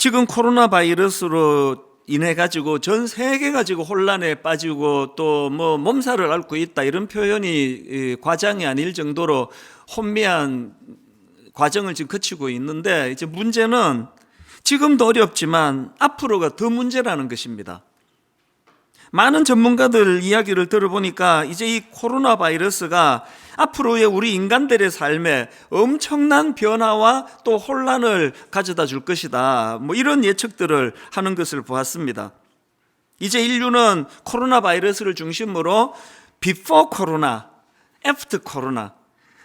지금 코로나 바이러스로 인해 가지고 전 세계가 지금 혼란에 빠지고 또 뭐 몸살을 앓고 있다, 이런 표현이 과장이 아닐 정도로 혼미한 과정을 지금 거치고 있는데, 이제 문제는 지금도 어렵지만 앞으로가 더 문제라는 것입니다. 많은 전문가들 이야기를 들어보니까 이제 이 코로나 바이러스가 앞으로의 우리 인간들의 삶에 엄청난 변화와 또 혼란을 가져다 줄 것이다, 뭐 이런 예측들을 하는 것을 보았습니다. 이제 인류는 코로나 바이러스를 중심으로 비포 코로나, 애프터 코로나,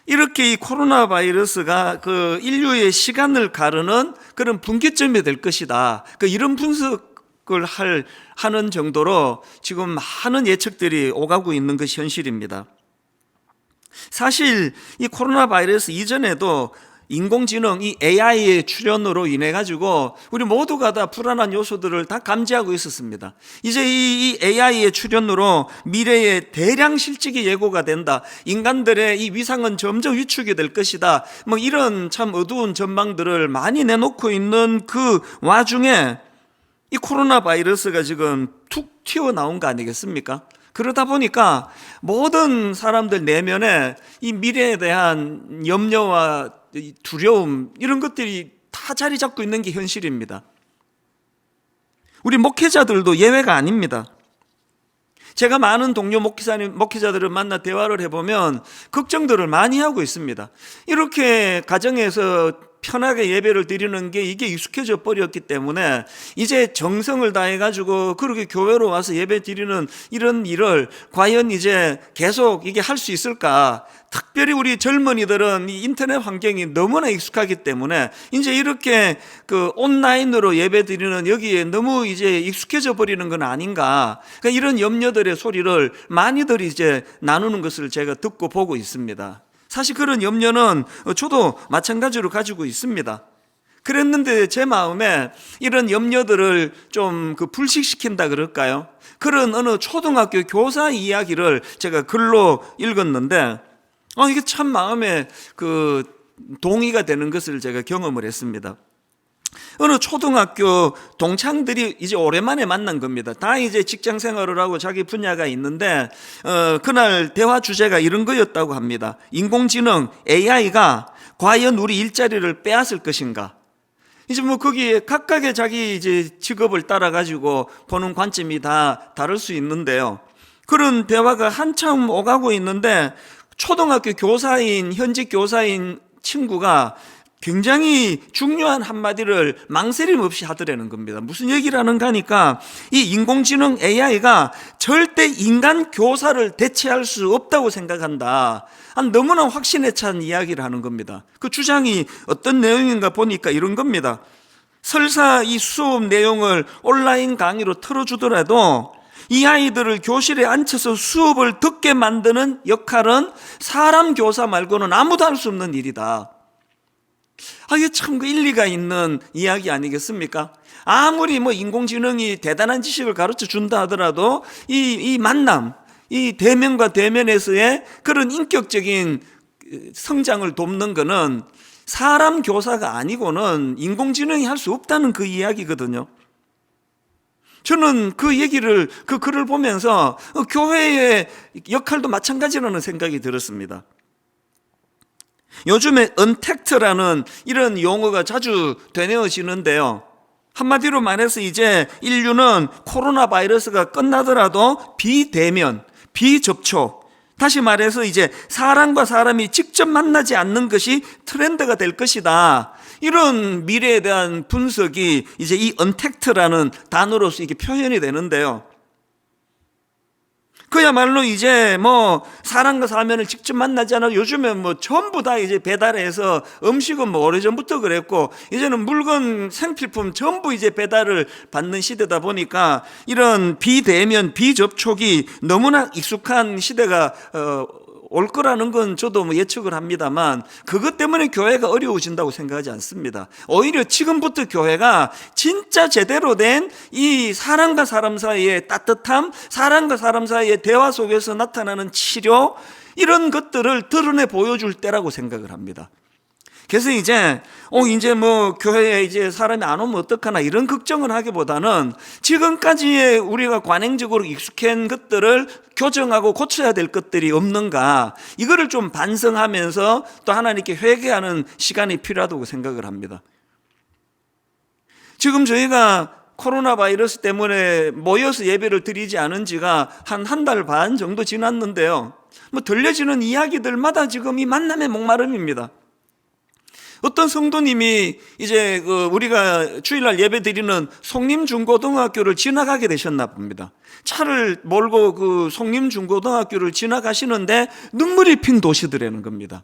이렇게 이 코로나 바이러스가 그 인류의 시간을 가르는 그런 분기점이 될 것이다, 이런 분석을 하는 정도로 지금 많은 예측들이 오가고 있는 것이 현실입니다. 사실 이 코로나 바이러스 이전에도 인공지능, 이 AI의 출현으로 인해 가지고 우리 모두가 다 불안한 요소들을 다 감지하고 있었습니다. 이제 이 AI의 출현으로 미래의 대량 실직이 예고가 된다, 인간들의 이 위상은 점점 위축이 될 것이다, 뭐 이런 참 어두운 전망들을 많이 내놓고 있는 그 와중에 이 코로나 바이러스가 지금 툭 튀어나온 거 아니겠습니까? 그러다 보니까 모든 사람들 내면에 이 미래에 대한 염려와 두려움, 이런 것들이 다 자리 잡고 있는 게 현실입니다. 우리 목회자들도 예외가 아닙니다. 제가 많은 동료 목회자들을 만나 대화를 해보면 걱정들을 많이 하고 있습니다. 이렇게 가정에서 편하게 예배를 드리는 게 이게 익숙해져 버렸기 때문에 이제 정성을 다해가지고 그렇게 교회로 와서 예배 드리는 이런 일을 과연 이제 계속 이게 할 수 있을까? 특별히 우리 젊은이들은 이 인터넷 환경이 너무나 익숙하기 때문에 이제 이렇게 그 온라인으로 예배 드리는 여기에 너무 이제 익숙해져 버리는 건 아닌가? 그러니까 이런 염려들의 소리를 많이들 이제 나누는 것을 제가 듣고 보고 있습니다. 사실 그런 염려는 저도 마찬가지로 가지고 있습니다. 그랬는데 제 마음에 이런 염려들을 좀 불식시킨다 그럴까요? 그런 어느 초등학교 교사 이야기를 제가 글로 읽었는데 이게 참 마음에 동의가 되는 것을 제가 경험을 했습니다. 어느 초등학교 동창들이 이제 오랜만에 만난 겁니다. 다 이제 직장 생활을 하고 자기 분야가 있는데 그날 대화 주제가 이런 거였다고 합니다. 인공지능 AI가 과연 우리 일자리를 빼앗을 것인가? 이제 뭐 거기에 각각의 자기 이제 직업을 따라 가지고 보는 관점이 다 다를 수 있는데요. 그런 대화가 한참 오가고 있는데 초등학교 교사인, 현직 교사인 친구가 굉장히 중요한 한마디를 망설임 없이 하더라는 겁니다. 무슨 얘기를 하는가 하니까 이 인공지능 AI가 절대 인간 교사를 대체할 수 없다고 생각한다, 너무나 확신에 찬 이야기를 하는 겁니다. 그 주장이 어떤 내용인가 보니까 이런 겁니다. 설사 이 수업 내용을 온라인 강의로 틀어주더라도 이 아이들을 교실에 앉혀서 수업을 듣게 만드는 역할은 사람 교사 말고는 아무도 할 수 없는 일이다. 이게 참 일리가 있는 이야기 아니겠습니까? 아무리 뭐 인공지능이 대단한 지식을 가르쳐 준다 하더라도 이 만남, 이 대면과 대면에서의 그런 인격적인 성장을 돕는 거는 사람 교사가 아니고는 인공지능이 할 수 없다는 그 이야기거든요. 저는 그 얘기를, 그 글을 보면서 교회의 역할도 마찬가지라는 생각이 들었습니다. 요즘에 언택트라는 이런 용어가 자주 되뇌어지는데요. 한마디로 말해서 이제 인류는 코로나 바이러스가 끝나더라도 비대면, 비접촉, 다시 말해서 이제 사람과 사람이 직접 만나지 않는 것이 트렌드가 될 것이다, 이런 미래에 대한 분석이 이제 이 언택트라는 단어로서 이게 표현이 되는데요. 그야말로 이제 뭐 사람과 사람을 직접 만나지 않아도 요즘에 뭐 전부 다 이제 배달해서, 음식은 뭐 오래전부터 그랬고 이제는 물건, 생필품 전부 이제 배달을 받는 시대다 보니까 이런 비대면, 비접촉이 너무나 익숙한 시대가 올 거라는 건 저도 뭐 예측을 합니다만, 그것 때문에 교회가 어려워진다고 생각하지 않습니다. 오히려 지금부터 교회가 진짜 제대로 된 이 사람과 사람 사이의 따뜻함, 사람과 사람 사이의 대화 속에서 나타나는 치료, 이런 것들을 드러내 보여줄 때라고 생각을 합니다. 그래서 이제 뭐 교회에 이제 사람이 안 오면 어떡하나 이런 걱정을 하기보다는 지금까지의 우리가 관행적으로 익숙한 것들을 교정하고 고쳐야 될 것들이 없는가, 이거를 좀 반성하면서 또 하나님께 회개하는 시간이 필요하다고 생각을 합니다. 지금 저희가 코로나 바이러스 때문에 모여서 예배를 드리지 않은 지가 한 달 반 정도 지났는데요, 뭐 들려지는 이야기들마다 지금 이 만남의 목마름입니다. 어떤 성도님이 이제 우리가 주일날 예배 드리는 송림중고등학교를 지나가게 되셨나 봅니다. 차를 몰고 그 송림중고등학교를 지나가시는데 눈물이 핀 도시더라는 겁니다.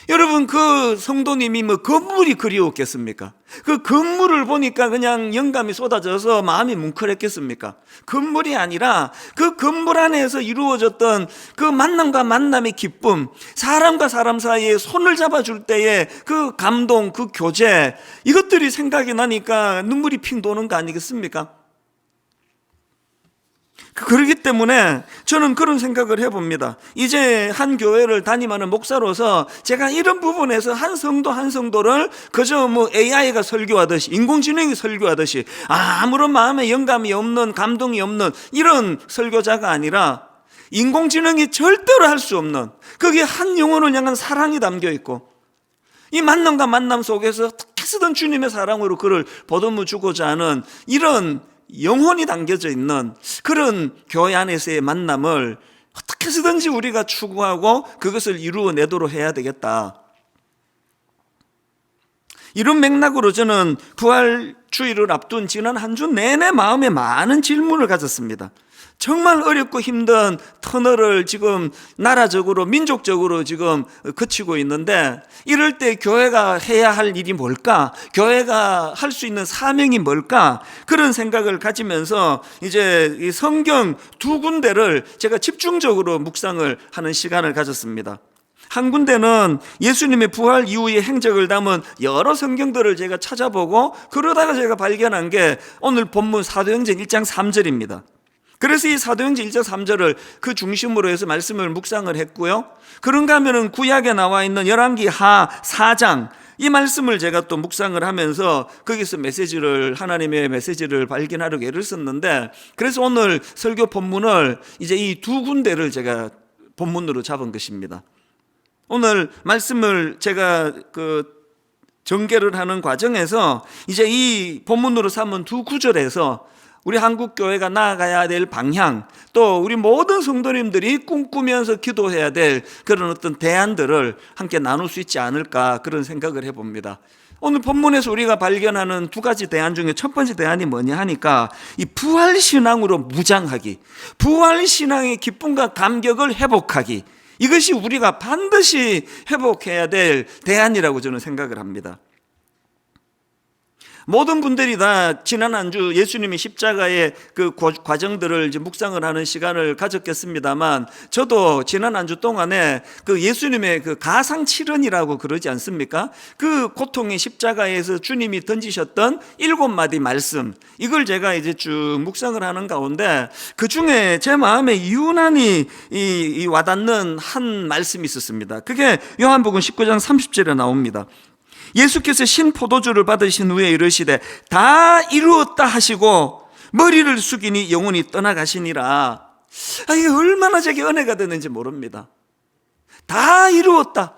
여러분, 그 성도님이 뭐 건물이 그리웠겠습니까? 그 건물을 보니까 그냥 영감이 쏟아져서 마음이 뭉클했겠습니까? 건물이 아니라 그 건물 안에서 이루어졌던 그 만남과 만남의 기쁨, 사람과 사람 사이에 손을 잡아줄 때의 그 감동, 그 교제, 이것들이 생각이 나니까 눈물이 핑 도는 거 아니겠습니까? 그렇기 때문에 저는 그런 생각을 해봅니다. 이제 한 교회를 담임하는 목사로서 제가 이런 부분에서 한 성도 한 성도를 그저 뭐 AI가 설교하듯이, 인공지능이 설교하듯이 아무런 마음에 영감이 없는, 감동이 없는 이런 설교자가 아니라, 인공지능이 절대로 할 수 없는, 거기에 한 영혼을 향한 사랑이 담겨 있고, 이 만남과 만남 속에서 어떻게 쓰든 주님의 사랑으로 그를 보듬어 주고자 하는 이런 영혼이 담겨져 있는 그런 교회 안에서의 만남을 어떻게 해서든지 우리가 추구하고 그것을 이루어내도록 해야 되겠다. 이런 맥락으로 저는 부활주의를 앞둔 지난 한 주 내내 마음에 많은 질문을 가졌습니다. 정말 어렵고 힘든 터널을 지금 나라적으로, 민족적으로 지금 거치고 있는데, 이럴 때 교회가 해야 할 일이 뭘까? 교회가 할 수 있는 사명이 뭘까? 그런 생각을 가지면서 이제 이 성경 두 군데를 제가 집중적으로 묵상을 하는 시간을 가졌습니다. 한 군데는 예수님의 부활 이후의 행적을 담은 여러 성경들을 제가 찾아보고, 그러다가 제가 발견한 게 오늘 본문 사도행전 1장 3절입니다. 그래서 이 사도행전 1장 3절을 그 중심으로 해서 말씀을 묵상을 했고요. 그런가 하면은 구약에 나와 있는 열왕기 하 4장, 이 말씀을 제가 또 묵상을 하면서 거기서 하나님의 메시지를 발견하려고 애를 썼는데, 그래서 오늘 설교 본문을 이제 이 두 군데를 제가 본문으로 잡은 것입니다. 오늘 말씀을 제가 전개를 하는 과정에서 이제 이 본문으로 삼은 두 구절에서 우리 한국교회가 나아가야 될 방향, 또 우리 모든 성도님들이 꿈꾸면서 기도해야 될 그런 어떤 대안들을 함께 나눌 수 있지 않을까, 그런 생각을 해봅니다. 오늘 본문에서 우리가 발견하는 두 가지 대안 중에 첫 번째 대안이 뭐냐 하니까, 이 부활신앙으로 무장하기, 부활신앙의 기쁨과 감격을 회복하기, 이것이 우리가 반드시 회복해야 될 대안이라고 저는 생각을 합니다. 모든 분들이 다 지난 한 주 예수님이 십자가의 그 과정들을 이제 묵상을 하는 시간을 가졌겠습니다만, 저도 지난 한 주 동안에 그 예수님의 그 가상칠언이라고 그러지 않습니까? 그 고통의 십자가에서 주님이 던지셨던 7마디 말씀, 이걸 제가 이제 쭉 묵상을 하는 가운데, 그 중에 제 마음에 유난히 와닿는 한 말씀이 있었습니다. 그게 요한복음 19장 30절에 나옵니다. 예수께서 신포도주를 받으신 후에 이르시되 다 이루었다 하시고 머리를 숙이니 영혼이 떠나가시니라. 이게 얼마나 제게 은혜가 되는지 모릅니다. 다 이루었다.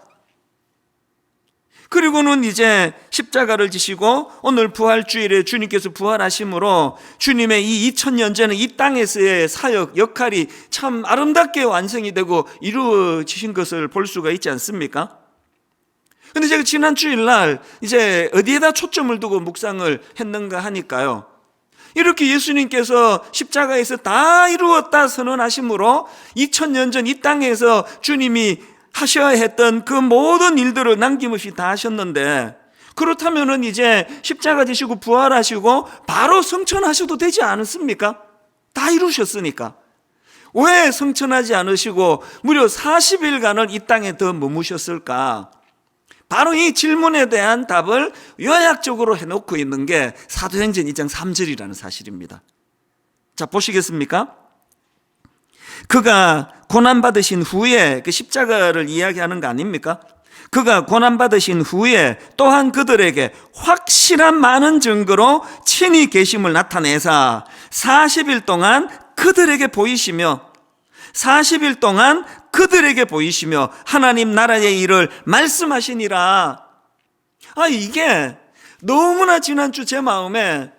그리고는 이제 십자가를 지시고 오늘 부활주일에 주님께서 부활하심으로 주님의 이 2000년 전에 이 땅에서의 사역, 역할이 참 아름답게 완성이 되고 이루어지신 것을 볼 수가 있지 않습니까? 근데 제가 지난 주일날 이제 어디에다 초점을 두고 묵상을 했는가 하니까요, 이렇게 예수님께서 십자가에서 다 이루었다 선언하심으로 2000년 전 이 땅에서 주님이 하셔야 했던 그 모든 일들을 남김없이 다 하셨는데, 그렇다면은 이제 십자가 지시고 부활하시고 바로 성천하셔도 되지 않았습니까? 다 이루셨으니까. 왜 성천하지 않으시고 무려 40일간을 이 땅에 더 머무셨을까? 바로 이 질문에 대한 답을 요약적으로 해놓고 있는 게 사도행전 2장 3절이라는 사실입니다. 자, 보시겠습니까? 그가 고난받으신 후에 그 십자가를 이야기하는 거 아닙니까? 그가 고난받으신 후에 또한 그들에게 확실한 많은 증거로 친히 계심을 나타내사 40일 동안 그들에게 보이시며 40일 동안 그들에게 보이시며 하나님 나라의 일을 말씀하시니라. 이게 너무나 지난주 제 마음에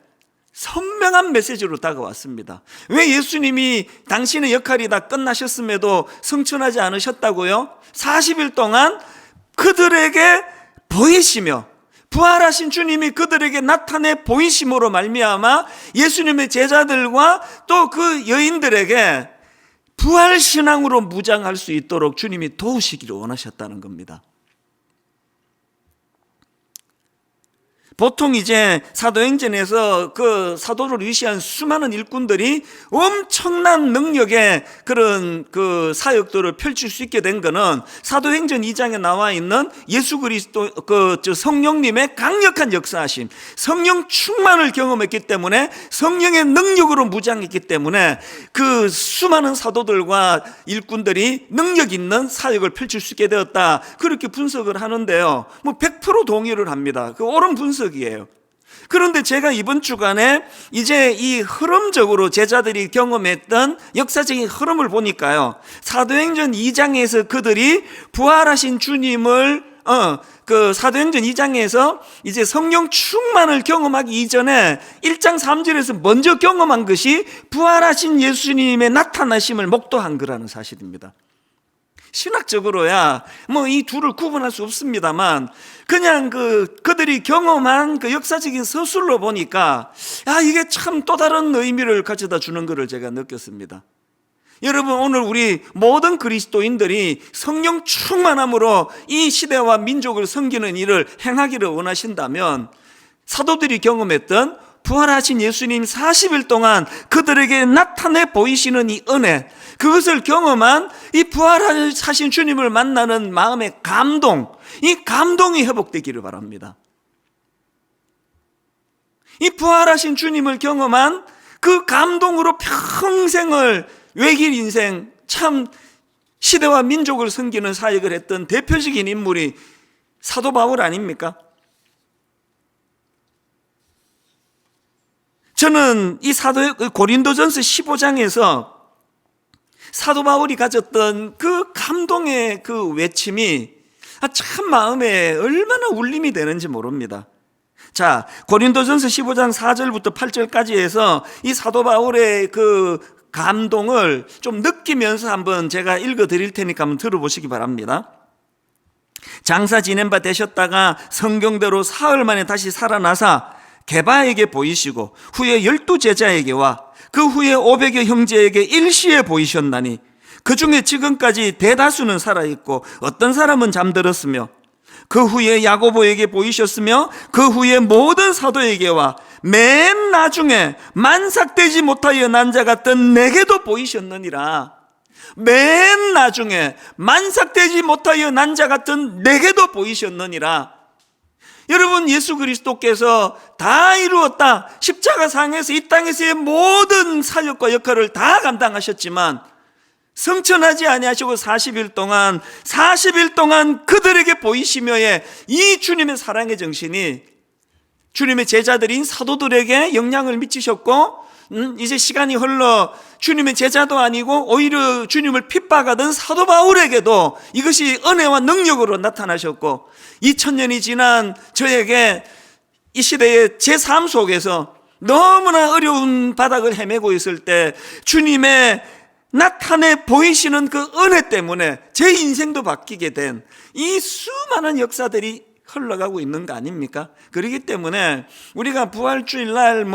선명한 메시지로 다가왔습니다. 왜 예수님이 당신의 역할이 다 끝나셨음에도 성천하지 않으셨다고요? 40일 동안 그들에게 보이시며 부활하신 주님이 그들에게 나타내 보이심으로 말미암아 예수님의 제자들과 또 그 여인들에게 부활신앙으로 무장할 수 있도록 주님이 도우시기를 원하셨다는 겁니다. 보통 이제 사도행전에서 그 사도를 위시한 수많은 일꾼들이 엄청난 능력의 그런 그 사역들을 펼칠 수 있게 된 거는 사도행전 2장에 나와 있는 예수 그리스도 성령님의 강력한 역사하심, 성령 충만을 경험했기 때문에 성령의 능력으로 무장했기 때문에 그 수많은 사도들과 일꾼들이 능력 있는 사역을 펼칠 수 있게 되었다. 그렇게 분석을 하는데요. 100% 동의를 합니다. 그 옳은 분석. 그런데 제가 이번 주간에 이제 이 흐름적으로 제자들이 경험했던 역사적인 흐름을 보니까요, 사도행전 2장에서 그들이 부활하신 주님을 그 사도행전 2장에서 이제 성령 충만을 경험하기 이전에 1장 3절에서 먼저 경험한 것이 부활하신 예수님의 나타나심을 목도한 거라는 사실입니다. 신학적으로야 이 둘을 구분할 수 없습니다만 그냥 그들이 경험한 그 역사적인 서술로 보니까 이게 참 또 다른 의미를 가져다 주는 것을 제가 느꼈습니다. 여러분, 오늘 우리 모든 그리스도인들이 성령 충만함으로 이 시대와 민족을 섬기는 일을 행하기를 원하신다면 사도들이 경험했던 부활하신 예수님 40일 동안 그들에게 나타내 보이시는 이 은혜, 그것을 경험한 이 부활하신 주님을 만나는 마음의 감동, 이 감동이 회복되기를 바랍니다. 이 부활하신 주님을 경험한 그 감동으로 평생을 외길 인생, 참 시대와 민족을 섬기는 사역을 했던 대표적인 인물이 사도 바울 아닙니까? 저는 이 고린도전서 15장에서 사도 바울이 가졌던 그 감동의 그 외침이 참 마음에 얼마나 울림이 되는지 모릅니다. 자, 고린도전서 15장 4절부터 8절까지 해서 이 사도 바울의 그 감동을 좀 느끼면서 한번 제가 읽어 드릴 테니까 한번 들어보시기 바랍니다. 장사 지낸 바 되셨다가 성경대로 사흘 만에 다시 살아나사 게바에게 보이시고 후에 12제자에게와 그 후에 500여 형제에게 일시에 보이셨나니 그 중에 지금까지 대다수는 살아있고 어떤 사람은 잠들었으며 그 후에 야고보에게 보이셨으며 그 후에 모든 사도에게와 맨 나중에 만삭되지 못하여 난 자 같던 내게도 보이셨느니라. 맨 나중에 만삭되지 못하여 난 자 같은 내게도 보이셨느니라. 여러분, 예수 그리스도께서 다 이루었다, 십자가상에서 이 땅에서의 모든 사역과 역할을 다 감당하셨지만 성천하지 아니하시고 40일 동안 그들에게 보이시며의 이 주님의 사랑의 정신이 주님의 제자들인 사도들에게 영향을 미치셨고, 이제 시간이 흘러 주님의 제자도 아니고 오히려 주님을 핍박하던 사도 바울에게도 이것이 은혜와 능력으로 나타나셨고, 2000년이 지난 저에게 이 시대의 제 삶 속에서 너무나 어려운 바닥을 헤매고 있을 때 주님의 나타내 보이시는 그 은혜 때문에 제 인생도 바뀌게 된 이 수많은 역사들이 흘러가고 있는 거 아닙니까? 그렇기 때문에 우리가 부활주일날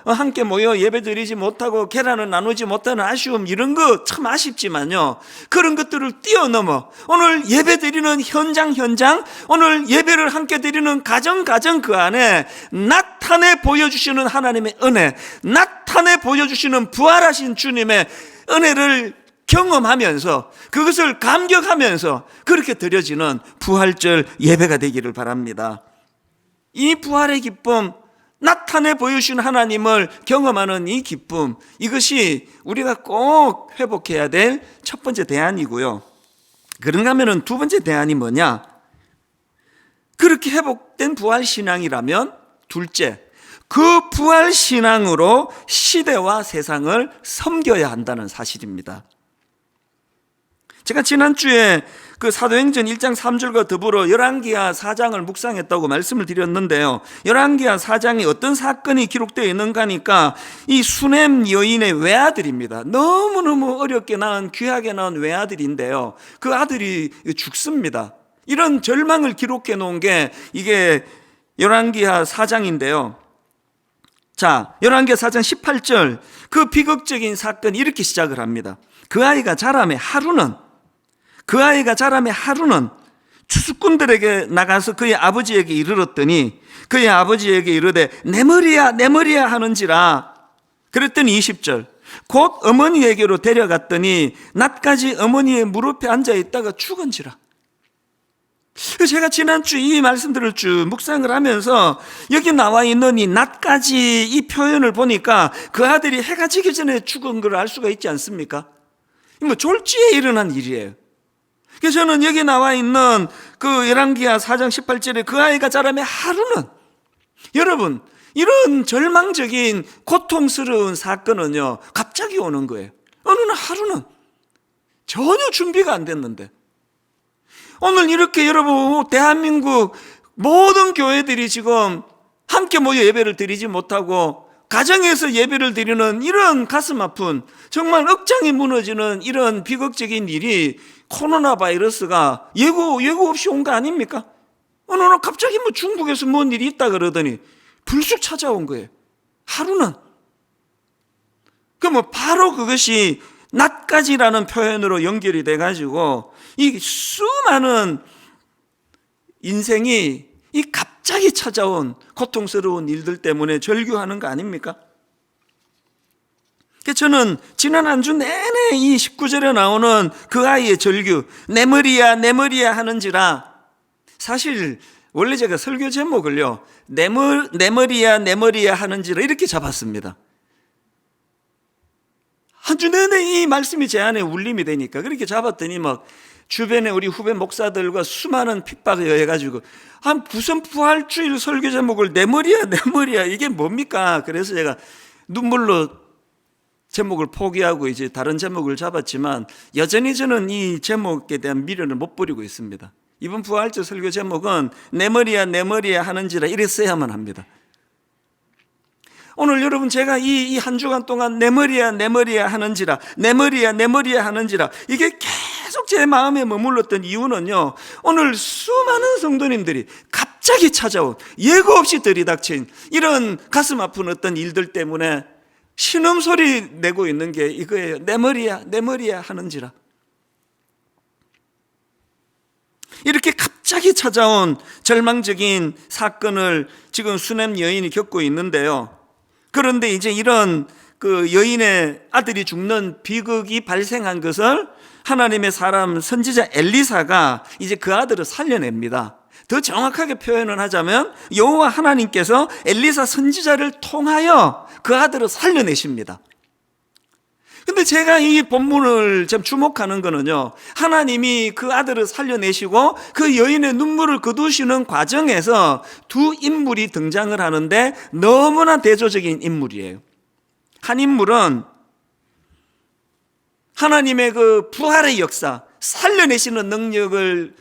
함께 모여 예배드리지 못하고 계란을 나누지 못하는 아쉬움, 이런 거 참 아쉽지만요, 그런 것들을 뛰어넘어 오늘 예배드리는 현장, 오늘 예배를 함께 드리는 가정 그 안에 나타내 보여주시는 하나님의 은혜, 나타내 보여주시는 부활하신 주님의 은혜를 경험하면서 그것을 감격하면서 그렇게 드려지는 부활절 예배가 되기를 바랍니다. 이 부활의 기쁨, 나타내 보여주신 하나님을 경험하는 이 기쁨, 이것이 우리가 꼭 회복해야 될 첫 번째 대안이고요. 그런가 하면 두 번째 대안이 뭐냐? 그렇게 회복된 부활신앙이라면 둘째, 그 부활신앙으로 시대와 세상을 섬겨야 한다는 사실입니다. 제가 지난주에 그 사도행전 1장 3절과 더불어 열왕기하 4장을 묵상했다고 말씀을 드렸는데요, 열왕기하 4장에 어떤 사건이 기록되어 있는가 하니까 이 수넴 여인의 외아들입니다. 너무너무 어렵게 낳은, 귀하게 낳은 외아들인데요, 그 아들이 죽습니다. 이런 절망을 기록해 놓은 게 이게 열왕기하 4장인데요. 자, 열왕기하 4장 18절, 그 비극적인 사건이 이렇게 시작을 합니다. 그 아이가 자라매 하루는 추수꾼들에게 나가서 그의 아버지에게 이르렀더니 그의 아버지에게 이르되 내 머리야 하는지라. 그랬더니 20절, 곧 어머니에게로 데려갔더니 낮까지 어머니의 무릎에 앉아있다가 죽은지라. 제가 지난주 이 말씀들을 쭉 묵상을 하면서 여기 나와 있는 이 낮까지 이 표현을 보니까 그 아들이 해가 지기 전에 죽은 걸 알 수가 있지 않습니까? 뭐 졸지에 일어난 일이에요. 그래서 저는 여기 나와 있는 그 열왕기하 4장 18절에 그 아이가 자라매 하루는, 여러분, 이런 절망적인 고통스러운 사건은요 갑자기 오는 거예요. 어느 날 하루는 전혀 준비가 안 됐는데, 오늘 이렇게 여러분 대한민국 모든 교회들이 지금 함께 모여 예배를 드리지 못하고 가정에서 예배를 드리는 이런 가슴 아픈, 정말 억장이 무너지는 이런 비극적인 일이 코로나 바이러스가 예고 없이 온 거 아닙니까? 어느 날 갑자기 뭐 중국에서 뭔 일이 있다 그러더니 불쑥 찾아온 거예요. 하루는. 그러면 바로 그것이 낮까지라는 표현으로 연결이 돼가지고 이 수많은 인생이 이 갑자기 찾아온 고통스러운 일들 때문에 절규하는 거 아닙니까? 저는 지난 한 주 내내 이 19절에 나오는 그 아이의 절규, 내 머리야 하는지라, 사실 원래 제가 설교 제목을요 내 머리야 하는지라 이렇게 잡았습니다. 한 주 내내 이 말씀이 제 안에 울림이 되니까 그렇게 잡았더니 막 주변에 우리 후배 목사들과 수많은 핍박을 해가지고 무슨 부활주일 설교 제목을 내 머리야 이게 뭡니까? 그래서 제가 눈물로 제목을 포기하고 이제 다른 제목을 잡았지만 여전히 저는 이 제목에 대한 미련을 못 버리고 있습니다. 이번 부활절 설교 제목은 내 머리야 하는지라 이래 써야만 합니다. 오늘 여러분 제가 이 한 주간 동안 내 머리야 하는지라, 내 머리야 하는지라 이게 계속 제 마음에 머물렀던 이유는요, 오늘 수많은 성도님들이 갑자기 찾아온, 예고 없이 들이닥친 이런 가슴 아픈 어떤 일들 때문에 신음소리 내고 있는 게 이거예요. 내 머리야 하는지라. 이렇게 갑자기 찾아온 절망적인 사건을 지금 수넴 여인이 겪고 있는데요, 그런데 이제 이런 그 여인의 아들이 죽는 비극이 발생한 것을 하나님의 사람 선지자 엘리사가 이제 그 아들을 살려냅니다. 더 정확하게 표현을 하자면 여호와 하나님께서 엘리사 선지자를 통하여 그 아들을 살려내십니다. 근데 제가 이 본문을 좀 주목하는 거는요, 하나님이 그 아들을 살려내시고 그 여인의 눈물을 거두시는 과정에서 두 인물이 등장을 하는데 너무나 대조적인 인물이에요. 한 인물은 하나님의 그 부활의 역사, 살려내시는 능력을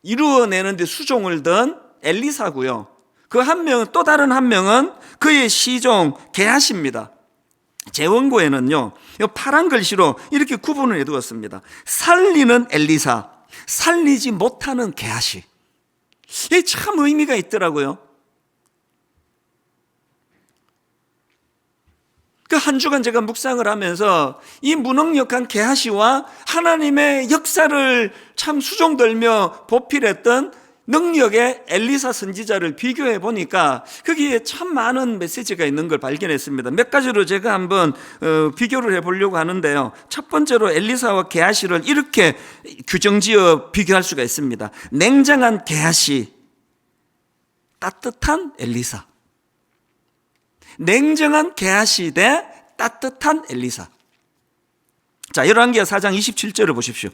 이루어내는데 수종을 든 엘리사고요. 그 한 명은, 또 다른 한 명은 그의 시종 게하시입니다. 제 원고에는요, 파란 글씨로 이렇게 구분을 해두었습니다. 살리는 엘리사, 살리지 못하는 게하시. 이게 참 의미가 있더라고요. 그 한 주간 제가 묵상을 하면서 이 무능력한 게하시와 하나님의 역사를 참 수종들며 보필했던 능력의 엘리사 선지자를 비교해 보니까 거기에 참 많은 메시지가 있는 걸 발견했습니다. 몇 가지로 제가 한번 비교를 해보려고 하는데요, 첫 번째로 엘리사와 게하시를 이렇게 규정지어 비교할 수가 있습니다. 냉정한 게하시, 따뜻한 엘리사. 냉정한 게하시 대 따뜻한 엘리사. 자, 열왕기하 4장 27절을 보십시오.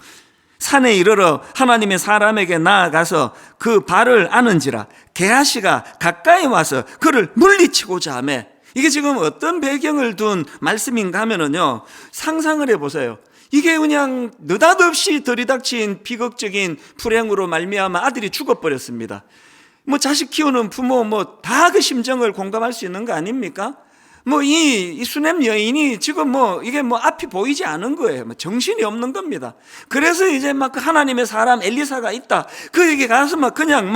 산에 이르러 하나님의 사람에게 나아가서 그 발을 아는지라 게하시가 가까이 와서 그를 물리치고자 하며, 이게 지금 어떤 배경을 둔 말씀인가 하면은요, 상상을 해보세요. 이게 그냥 느닷없이 들이닥친 비극적인 불행으로 말미암아 아들이 죽어버렸습니다. 뭐 자식 키우는 부모 뭐 다 그 심정을 공감할 수 있는 거 아닙니까? 뭐 이 수넴 여인이 지금 뭐 이게 뭐 앞이 보이지 않은 거예요. 뭐 정신이 없는 겁니다. 그래서 이제 막 그 하나님의 사람 엘리사가 있다, 그에게 가서 막 그냥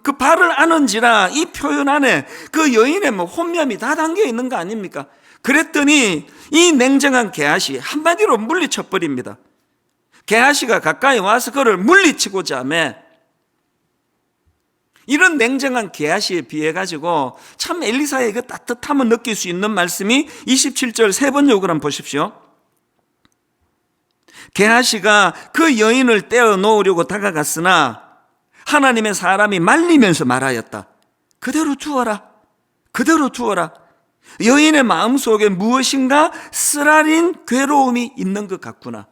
그 발을 아는지라 이 표현 안에 그 여인의 뭐 혼면이 다 담겨 있는 거 아닙니까? 그랬더니 이 냉정한 게하시 한마디로 물리쳐 버립니다. 게하시가 가까이 와서 그를 물리치고자 하며, 이런 냉정한 게하시에 비해 가지고 참 엘리사의 그 따뜻함을 느낄 수 있는 말씀이 27절 세 번 요구를 한번 보십시오. 게하시가 그 여인을 떼어 놓으려고 다가갔으나 하나님의 사람이 말리면서 말하였다. 그대로 두어라, 그대로 두어라. 여인의 마음속에 무엇인가 쓰라린 괴로움이 있는 것 같구나.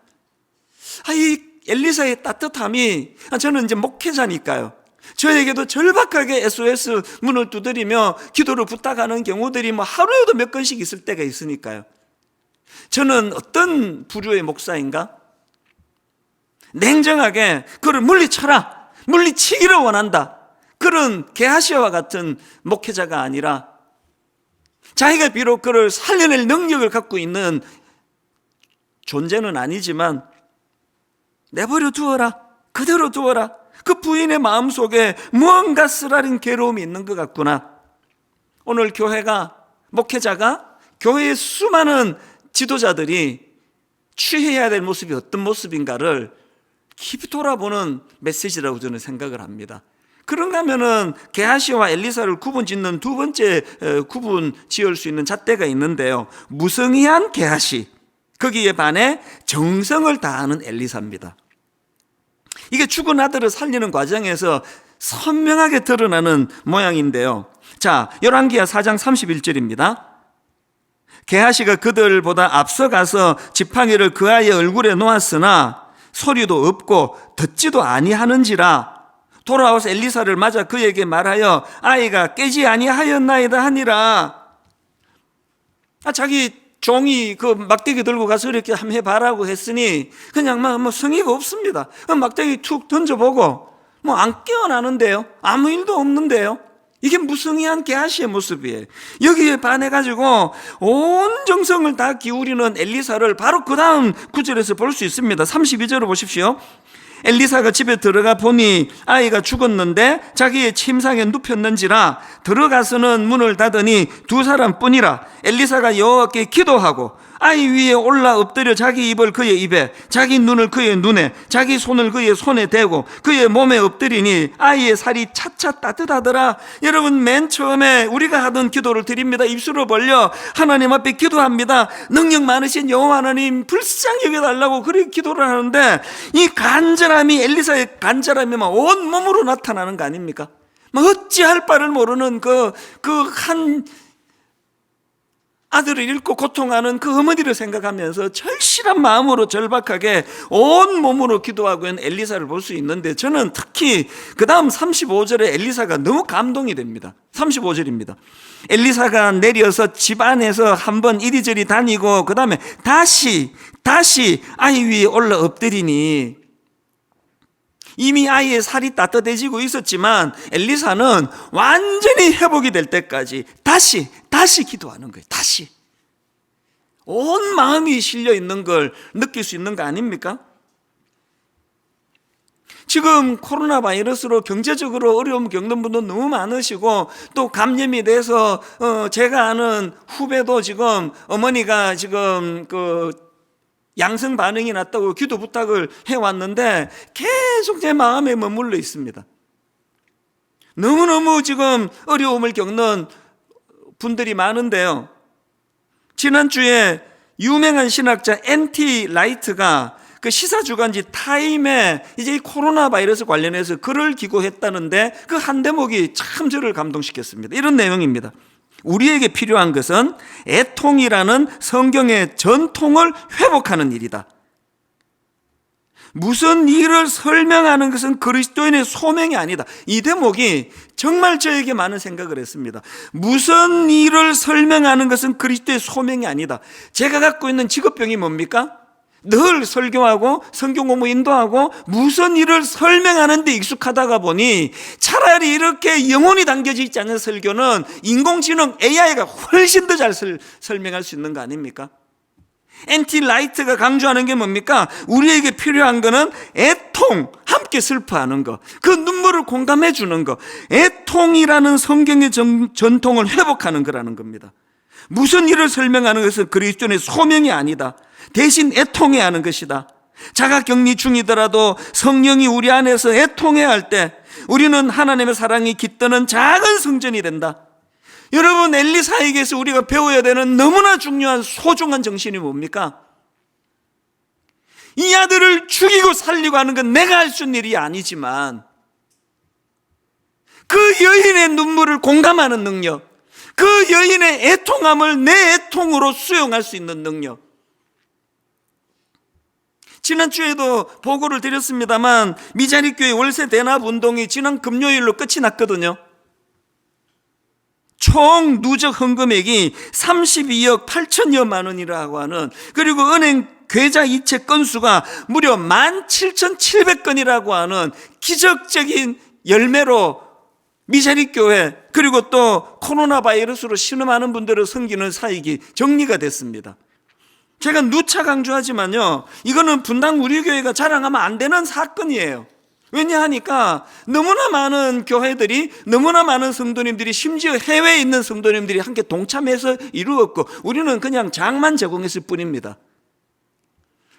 이 엘리사의 따뜻함이, 저는 이제 목회자니까요, 저에게도 절박하게 SOS 문을 두드리며 기도를 부탁하는 경우들이 뭐 하루에도 몇 건씩 있을 때가 있으니까요. 저는 어떤 부류의 목사인가? 냉정하게 그를 물리쳐라, 물리치기를 원한다, 그런 게하시와 같은 목회자가 아니라 자기가 비록 그를 살려낼 능력을 갖고 있는 존재는 아니지만 내버려 두어라, 그대로 두어라. 그 부인의 마음속에 무언가 쓰라린 괴로움이 있는 것 같구나. 오늘 교회가, 목회자가, 교회의 수많은 지도자들이 취해야 될 모습이 어떤 모습인가를 깊이 돌아보는 메시지라고 저는 생각을 합니다. 그런가 하면은 게하시와 엘리사를 구분 짓는 두 번째 구분 지을 수 있는 잣대가 있는데요, 무성의한 게하시, 거기에 반해 정성을 다하는 엘리사입니다. 이게 죽은 아들을 살리는 과정에서 선명하게 드러나는 모양인데요. 자, 열왕기하 4장 31절입니다. 게하시가 그들보다 앞서가서 지팡이를 그 아이의 얼굴에 놓았으나 소리도 없고 듣지도 아니하는지라 돌아와서 엘리사를 맞아 그에게 말하여 아이가 깨지 아니하였나이다 하니라. 자기 종이 그 막대기 들고 가서 이렇게 한번 해봐라고 했으니 그냥 뭐 성의가 없습니다. 막대기 툭 던져보고 뭐 안 깨어나는데요, 아무 일도 없는데요. 이게 무성의한 게하시의 모습이에요. 여기에 반해가지고 온 정성을 다 기울이는 엘리사를 바로 그 다음 구절에서 볼 수 있습니다. 32절을 보십시오. 엘리사가 집에 들어가 보니 아이가 죽었는데 자기의 침상에 눕혔는지라 들어가서는 문을 닫으니 두 사람뿐이라. 엘리사가 여호와께 기도하고 아이 위에 올라 엎드려 자기 입을 그의 입에, 자기 눈을 그의 눈에, 자기 손을 그의 손에 대고 그의 몸에 엎드리니 아이의 살이 차차 따뜻하더라. 여러분, 맨 처음에 우리가 하던 기도를 드립니다. 입술을 벌려 하나님 앞에 기도합니다. 능력 많으신 여호와 하나님 불쌍히 여겨달라고 그렇게 기도를 하는데 이 간절함이, 엘리사의 간절함이 막 온 몸으로 나타나는 거 아닙니까? 막 어찌할 바를 모르는 그 한 아들을 잃고 고통하는 그 어머니를 생각하면서 절실한 마음으로 절박하게 온 몸으로 기도하고 있는 엘리사를 볼 수 있는데, 저는 특히 그 다음 35절에 엘리사가 너무 감동이 됩니다. 35절입니다. 엘리사가 내려서 집 안에서 한번 이리저리 다니고 그 다음에 다시 아이 위에 올라 엎드리니, 이미 아이의 살이 따뜻해지고 있었지만 엘리사는 완전히 회복이 될 때까지 다시 기도하는 거예요. 다시 온 마음이 실려 있는 걸 느낄 수 있는 거 아닙니까? 지금 코로나 바이러스로 경제적으로 어려움 겪는 분도 너무 많으시고, 또 감염이 돼서 제가 아는 후배도 지금 어머니가 지금 양성 반응이 났다고 기도 부탁을 해왔는데 계속 제 마음에 머물러 있습니다. 너무너무 지금 어려움을 겪는 분들이 많은데요, 지난주에 유명한 신학자 NT 라이트가 그 시사주간지 타임에 이제 이 코로나 바이러스 관련해서 글을 기고했다는데 그 한 대목이 참 저를 감동시켰습니다. 이런 내용입니다. 우리에게 필요한 것은 애통이라는 성경의 전통을 회복하는 일이다. 무슨 일을 설명하는 것은 그리스도인의 소명이 아니다. 이 대목이 정말 저에게 많은 생각을 했습니다. 무슨 일을 설명하는 것은 그리스도의 소명이 아니다. 제가 갖고 있는 직업병이 뭡니까? 늘 설교하고 성경 공부 인도하고 무슨 일을 설명하는 데 익숙하다가 보니 차라리 이렇게 영혼이 담겨져 있지 않은 설교는 인공지능 AI가 훨씬 더 잘 설명할 수 있는 거 아닙니까? NT 라이트가 강조하는 게 뭡니까? 우리에게 필요한 거는 애통, 함께 슬퍼하는 거, 그 눈물을 공감해 주는 거, 애통이라는 성경의 전통을 회복하는 거라는 겁니다. 무슨 일을 설명하는 것은 그리스도인의 소명이 아니다. 대신 애통해야 하는 것이다. 자가격리 중이더라도 성령이 우리 안에서 애통해야 할 때 우리는 하나님의 사랑이 깃드는 작은 성전이 된다. 여러분, 엘리사에게서 우리가 배워야 되는 너무나 중요한 소중한 정신이 뭡니까? 이 아들을 죽이고 살리고 하는 건 내가 할 수 있는 일이 아니지만 그 여인의 눈물을 공감하는 능력, 그 여인의 애통함을 내 애통으로 수용할 수 있는 능력. 지난주에도 보고를 드렸습니다만 미자립교회 월세 대납 운동이 지난 금요일로 끝이 났거든요. 총 누적 헌금액이 32억 8천여만 원이라고 하는, 그리고 은행 계좌 이체 건수가 무려 17,700건이라고 하는 기적적인 열매로 미자립교회, 그리고 또 코로나 바이러스로 신음하는 분들을 섬기는 사역이 정리가 됐습니다. 제가 누차 강조하지만요, 이거는 분당 우리 교회가 자랑하면 안 되는 사건이에요. 왜냐하니까 너무나 많은 교회들이, 너무나 많은 성도님들이, 심지어 해외에 있는 성도님들이 함께 동참해서 이루었고 우리는 그냥 장만 제공했을 뿐입니다.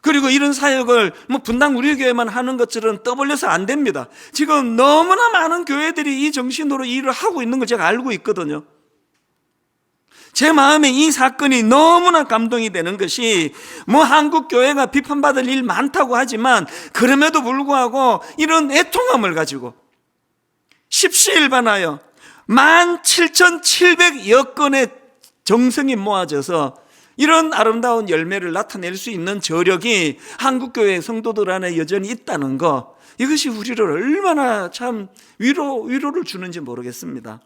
그리고 이런 사역을 분당 우리 교회만 하는 것처럼 떠벌려서 안 됩니다. 지금 너무나 많은 교회들이 이 정신으로 일을 하고 있는 걸 제가 알고 있거든요. 제 마음에 이 사건이 너무나 감동이 되는 것이, 한국 교회가 비판받을 일 많다고 하지만 그럼에도 불구하고 이런 애통함을 가지고 십시일반하여 17,700여 건의 정성이 모아져서 이런 아름다운 열매를 나타낼 수 있는 저력이 한국교회 성도들 안에 여전히 있다는 거, 이것이 우리를 얼마나 참 위로를 주는지 모르겠습니다.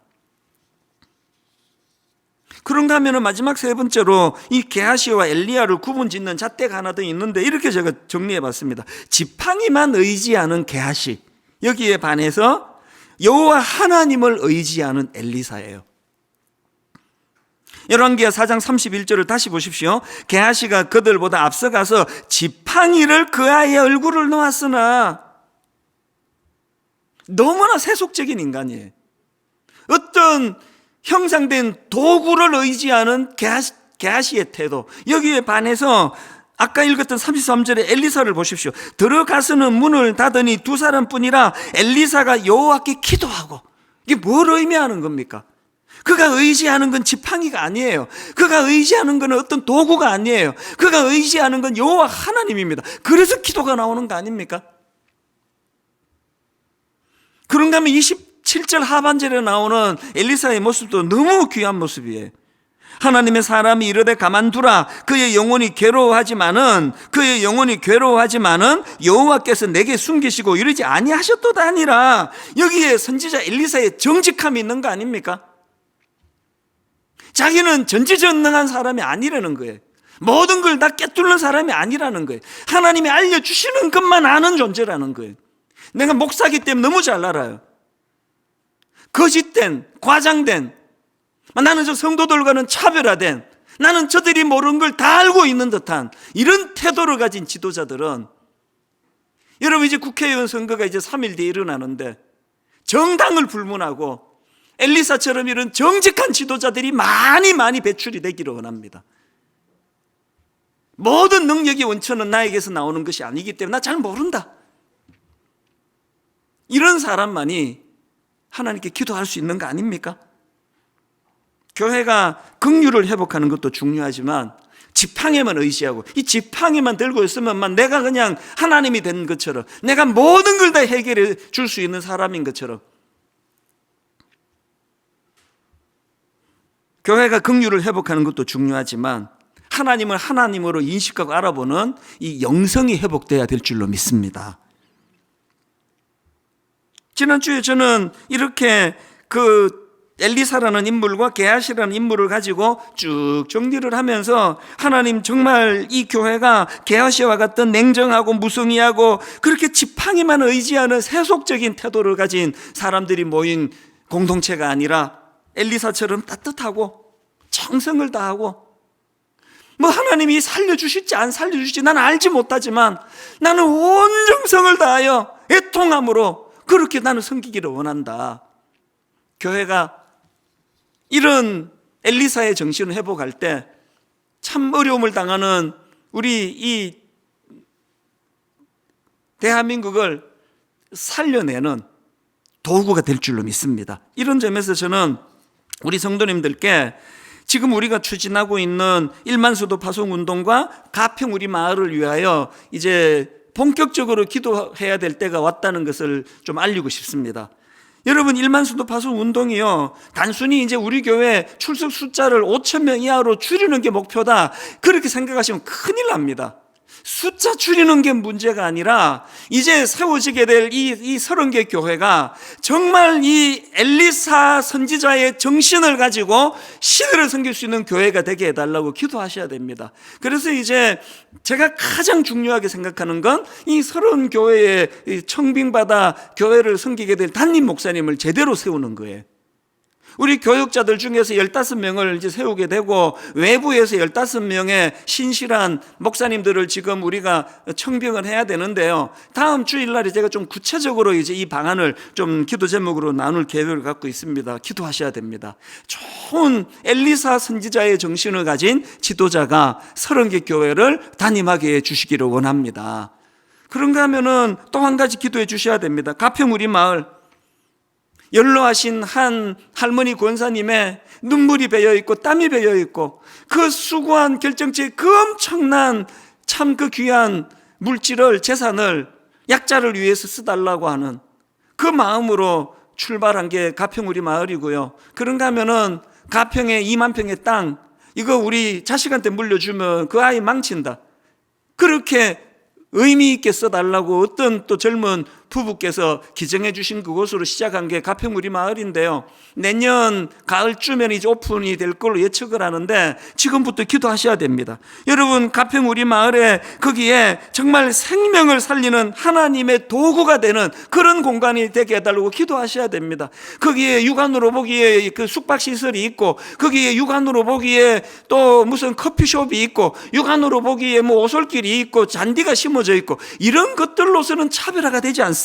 그런가 하면 마지막 세 번째로 이 게하시와 엘리야를 구분짓는 잣대가 하나 더 있는데, 이렇게 제가 정리해 봤습니다. 지팡이만 의지하는 게하시, 여기에 반해서 여호와 하나님을 의지하는 엘리사예요. 열왕기하 4장 31절을 다시 보십시오. 게하시가 그들보다 앞서가서 지팡이를 그 아이의 얼굴을 놓았으나, 너무나 세속적인 인간이에요. 어떤 형상된 도구를 의지하는 게하시의 태도, 여기에 반해서 아까 읽었던 33절의 엘리사를 보십시오. 들어가서는 문을 닫으니 두 사람뿐이라 엘리사가 여호와께 기도하고. 이게 뭘 의미하는 겁니까? 그가 의지하는 건 지팡이가 아니에요. 그가 의지하는 건 어떤 도구가 아니에요. 그가 의지하는 건 여호와 하나님입니다. 그래서 기도가 나오는 거 아닙니까? 그런가 하면 27절 하반절에 나오는 엘리사의 모습도 너무 귀한 모습이에요. 하나님의 사람이 이르되 가만두라. 그의 영혼이 괴로워하지만은 여호와께서 내게 숨기시고 이러지 아니하셨도다 아니라. 여기에 선지자 엘리사의 정직함이 있는 거 아닙니까? 자기는 전지전능한 사람이 아니라는 거예요. 모든 걸 다 꿰뚫는 사람이 아니라는 거예요. 하나님이 알려주시는 것만 아는 존재라는 거예요. 내가 목사기 때문에 너무 잘 알아요. 거짓된, 과장된, 나는 저 성도들과는 차별화된, 나는 저들이 모르는 걸 다 알고 있는 듯한 이런 태도를 가진 지도자들은, 여러분 이제 국회의원 선거가 이제 3일 뒤에 일어나는데 정당을 불문하고 엘리사처럼 이런 정직한 지도자들이 많이 배출이 되기를 원합니다. 모든 능력의 원천은 나에게서 나오는 것이 아니기 때문에 나 잘 모른다, 이런 사람만이 하나님께 기도할 수 있는 거 아닙니까? 교회가 긍휼을 회복하는 것도 중요하지만 지팡이만 의지하고 이 지팡이만 들고 있으면 내가 그냥 하나님이 된 것처럼, 내가 모든 걸 다 해결해 줄 수 있는 사람인 것처럼, 교회가 긍휼을 회복하는 것도 중요하지만 하나님을 하나님으로 인식하고 알아보는 이 영성이 회복돼야 될 줄로 믿습니다. 지난주에 저는 이렇게 엘리사라는 인물과 게하시라는 인물을 가지고 쭉 정리를 하면서 하나님 정말 이 교회가 게하시와 같은 냉정하고 무성의하고 그렇게 지팡이만 의지하는 세속적인 태도를 가진 사람들이 모인 공동체가 아니라 엘리사처럼 따뜻하고 정성을 다하고 하나님이 살려주실지 안 살려주실지 나는 알지 못하지만 나는 온 정성을 다하여 애통함으로 그렇게 나는 섬기기를 원한다. 교회가 이런 엘리사의 정신을 회복할 때 참 어려움을 당하는 우리 이 대한민국을 살려내는 도구가 될 줄로 믿습니다. 이런 점에서 저는 우리 성도님들께 지금 우리가 추진하고 있는 1만 수도 파송 운동과 가평 우리 마을을 위하여 이제 본격적으로 기도해야 될 때가 왔다는 것을 좀 알리고 싶습니다. 여러분, 1만 수도 파송 운동이요, 단순히 이제 우리 교회 출석 숫자를 5,000명 이하로 줄이는 게 목표다, 그렇게 생각하시면 큰일 납니다. 숫자 줄이는 게 문제가 아니라 이제 세워지게 될 이 30개 교회가 정말 이 엘리사 선지자의 정신을 가지고 시대를 섬길 수 있는 교회가 되게 해달라고 기도하셔야 됩니다. 그래서 이제 제가 가장 중요하게 생각하는 건 이 30교회의 청빙받아 교회를 섬기게 될 담임 목사님을 제대로 세우는 거예요. 우리 교육자들 중에서 15명을 이제 세우게 되고 외부에서 15명의 신실한 목사님들을 지금 우리가 청빙을 해야 되는데요. 다음 주일날에 제가 좀 구체적으로 이제 이 방안을 좀 기도 제목으로 나눌 계획을 갖고 있습니다. 기도하셔야 됩니다. 좋은 엘리사 선지자의 정신을 가진 지도자가 30개 교회를 담임하게 해 주시기를 원합니다. 그런가 하면은 또 한 가지 기도해 주셔야 됩니다. 가평 우리 마을, 연로하신 한 할머니 권사님의 눈물이 배어있고 땀이 배어있고 그 수고한 결정체의 그 엄청난 참 그 귀한 물질을, 재산을 약자를 위해서 쓰달라고 하는 그 마음으로 출발한 게 가평 우리 마을이고요. 그런가 하면은 가평에 2만 평의 땅, 이거 우리 자식한테 물려주면 그 아이 망친다, 그렇게 의미 있게 써달라고 어떤 또 젊은 부부께서 기증해 주신 그곳으로 시작한 게 가평 우리 마을인데요. 내년 가을쯤에는 이제 오픈이 될 걸로 예측을 하는데 지금부터 기도하셔야 됩니다. 여러분, 가평 우리 마을에 거기에 정말 생명을 살리는 하나님의 도구가 되는 그런 공간이 되게 해달라고 기도하셔야 됩니다. 거기에 육안으로 보기에 그 숙박시설이 있고, 거기에 육안으로 보기에 또 무슨 커피숍이 있고, 육안으로 보기에 뭐 오솔길이 있고 잔디가 심어져 있고, 이런 것들로서는 차별화가 되지 않습니다.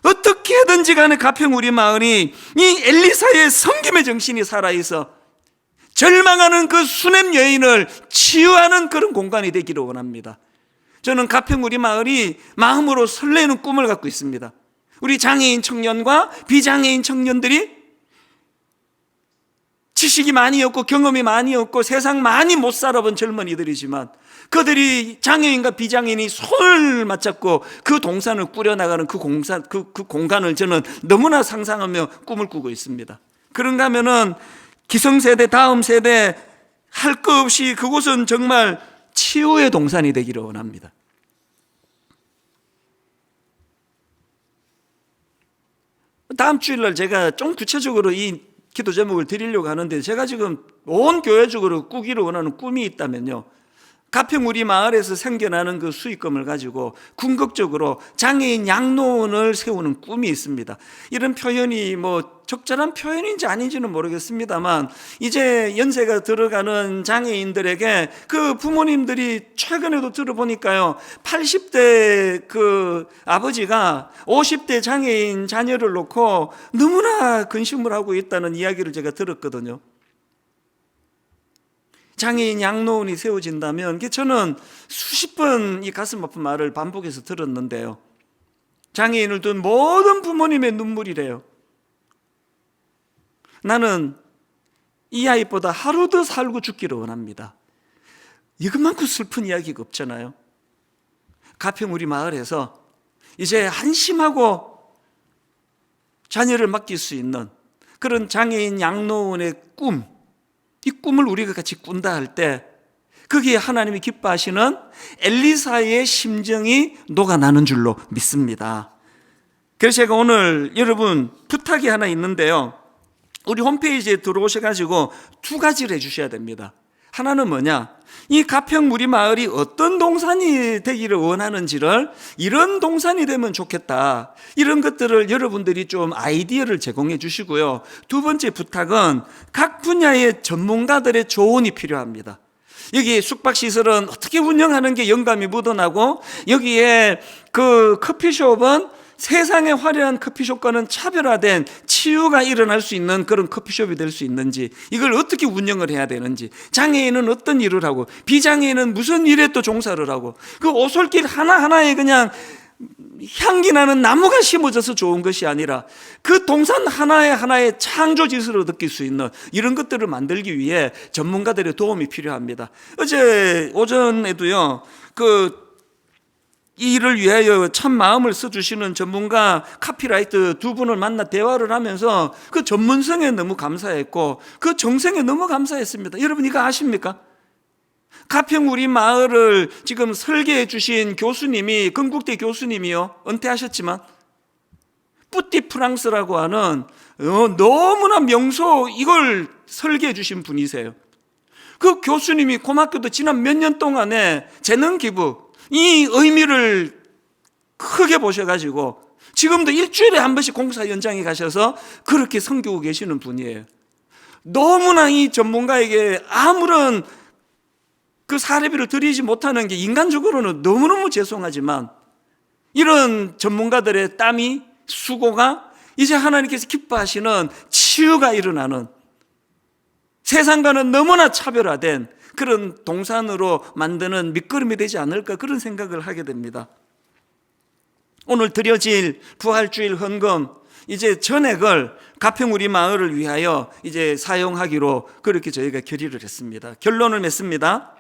어떻게든지 간에 가평 우리 마을이 이 엘리사의 섬김의 정신이 살아있어 절망하는 그 수냄 여인을 치유하는 그런 공간이 되기를 원합니다. 저는 가평 우리 마을이 마음으로 설레는 꿈을 갖고 있습니다. 우리 장애인 청년과 비장애인 청년들이 지식이 많이 없고 경험이 많이 없고 세상 많이 못 살아본 젊은이들이지만 그들이 장애인과 비장애인이 손을 맞잡고 그 동산을 꾸려나가는 그 공간을 저는 너무나 상상하며 꿈을 꾸고 있습니다. 그런가 하면은 기성세대, 다음 세대 할 것 없이 그곳은 정말 치유의 동산이 되기를 원합니다. 다음 주일날 제가 좀 구체적으로 이 기도 제목을 드리려고 하는데, 제가 지금 온 교회적으로 꾸기를 원하는 꿈이 있다면요, 가평 우리 마을에서 생겨나는 그 수익금을 가지고 궁극적으로 장애인 양로원을 세우는 꿈이 있습니다. 이런 표현이 뭐 적절한 표현인지 아닌지는 모르겠습니다만, 이제 연세가 들어가는 장애인들에게 그 부모님들이 최근에도 들어보니까요, 80대 그 아버지가 50대 장애인 자녀를 놓고 너무나 근심을 하고 있다는 이야기를 제가 들었거든요. 장애인 양로원이 세워진다면, 저는 수십 번 이 가슴 아픈 말을 반복해서 들었는데요, 장애인을 둔 모든 부모님의 눈물이래요. 나는 이 아이보다 하루 더 살고 죽기를 원합니다. 이것만큼 슬픈 이야기가 없잖아요. 가평 우리 마을에서 이제 한심하고 자녀를 맡길 수 있는 그런 장애인 양로원의 꿈, 이 꿈을 우리가 같이 꾼다 할 때 거기에 하나님이 기뻐하시는 엘리사의 심정이 녹아나는 줄로 믿습니다. 그래서 제가 오늘 여러분 부탁이 하나 있는데요, 우리 홈페이지에 들어오셔가지고 두 가지를 해주셔야 됩니다. 하나는 뭐냐, 이 가평무리 마을이 어떤 동산이 되기를 원하는지를, 이런 동산이 되면 좋겠다, 이런 것들을 여러분들이 좀 아이디어를 제공해 주시고요. 두 번째 부탁은 각 분야의 전문가들의 조언이 필요합니다. 여기 숙박시설은 어떻게 운영하는 게 영감이 묻어나고, 여기에 그 커피숍은 세상의 화려한 커피숍과는 차별화된 치유가 일어날 수 있는 그런 커피숍이 될 수 있는지, 이걸 어떻게 운영을 해야 되는지, 장애인은 어떤 일을 하고 비장애인은 무슨 일에 또 종사를 하고, 그 오솔길 하나하나에 그냥 향기 나는 나무가 심어져서 좋은 것이 아니라 그 동산 하나에 창조 지수로 느낄 수 있는 이런 것들을 만들기 위해 전문가들의 도움이 필요합니다. 어제 오전에도요, 이 일을 위하여 참 마음을 써주시는 전문가 카피라이트 두 분을 만나 대화를 하면서 그 전문성에 너무 감사했고 그 정성에 너무 감사했습니다. 여러분 이거 아십니까? 가평 우리 마을을 지금 설계해 주신 교수님이, 건국대 교수님이요, 은퇴하셨지만 뿌띠 프랑스라고 하는 너무나 명소, 이걸 설계해 주신 분이세요. 그 교수님이 고맙게도 지난 몇 년 동안에 재능 기부, 이 의미를 크게 보셔가지고 지금도 일주일에 한 번씩 공사 현장에 가셔서 그렇게 섬기고 계시는 분이에요. 너무나 이 전문가에게 아무런 그 사례비를 드리지 못하는 게 인간적으로는 너무너무 죄송하지만, 이런 전문가들의 땀이, 수고가 이제 하나님께서 기뻐하시는 치유가 일어나는, 세상과는 너무나 차별화된 그런 동산으로 만드는 밑거름이 되지 않을까, 그런 생각을 하게 됩니다. 오늘 드려질 부활주일 헌금, 이제 전액을 가평 우리 마을을 위하여 이제 사용하기로 그렇게 저희가 결의를 했습니다. 결론을 맺습니다.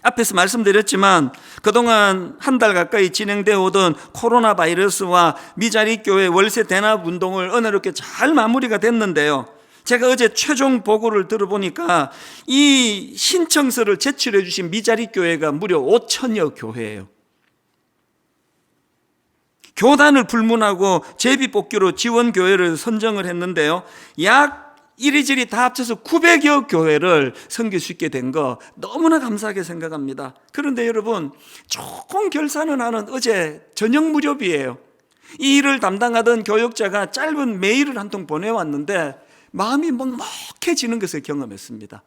앞에서 말씀드렸지만 그동안 한 달 가까이 진행되어 오던 코로나 바이러스와 미자리 교회 월세 대납 운동을 은혜롭게 잘 마무리가 됐는데요, 제가 어제 최종 보고를 들어보니까 이 신청서를 제출해 주신 미자리 교회가 무려 5천여 교회예요. 교단을 불문하고 제비뽑기로 지원교회를 선정을 했는데요, 약 이리저리 다 합쳐서 900여 교회를 섬길 수 있게 된 거 너무나 감사하게 생각합니다. 그런데 여러분, 조금 결산은 하는 어제 저녁 무렵이에요. 이 일을 담당하던 교역자가 짧은 메일을 한 통 보내왔는데 마음이 먹먹해지는 것을 경험했습니다.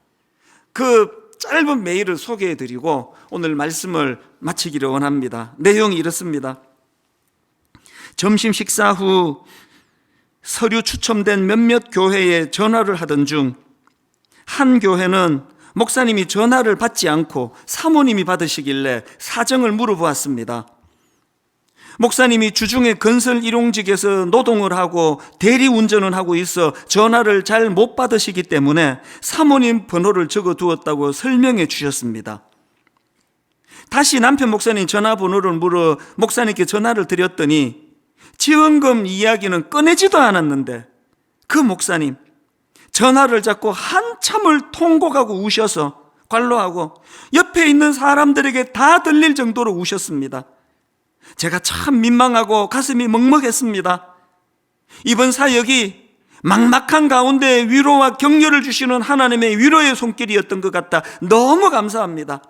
그 짧은 메일을 소개해드리고 오늘 말씀을 마치기를 원합니다. 내용이 이렇습니다. 점심 식사 후 서류 추첨된 몇몇 교회에 전화를 하던 중 한 교회는 목사님이 전화를 받지 않고 사모님이 받으시길래 사정을 물어보았습니다. 목사님이 주중에 건설 일용직에서 노동을 하고 대리운전을 하고 있어 전화를 잘 못 받으시기 때문에 사모님 번호를 적어두었다고 설명해 주셨습니다. 다시 남편 목사님 전화번호를 물어 목사님께 전화를 드렸더니 지원금 이야기는 꺼내지도 않았는데 그 목사님 전화를 잡고 한참을 통곡하고 우셔서 관로하고 옆에 있는 사람들에게 다 들릴 정도로 우셨습니다. 제가 참 민망하고 가슴이 먹먹했습니다. 이번 사역이 막막한 가운데 위로와 격려를 주시는 하나님의 위로의 손길이었던 것 같다. 너무 감사합니다.